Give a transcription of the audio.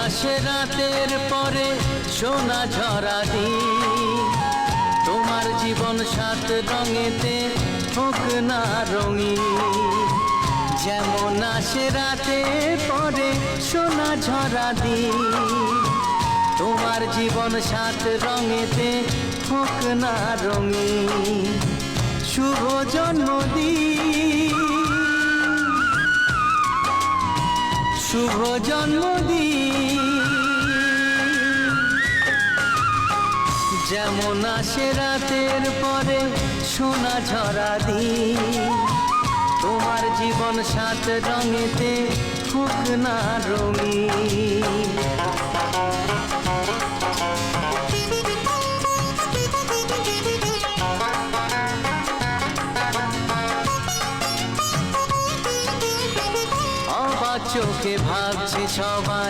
আসে রাতের পরে সোনা ঝরা দিন, তোমার জীবন সাত রঙেতে হোক না রঙিন। যেমন আসে রাতের পরে সোনা ঝরা দিন, তোমার জীবন সাত রঙেতে হোক না রঙিন। শুভ জন্মদিন, শুভ জন্মদিন। যেমন আসে রাতের পরে সোনা ঝরা দিন, তোমার জীবন সাত রঙেতে হোক না রঙিন। অবাক চোখে ভাবছে সবাই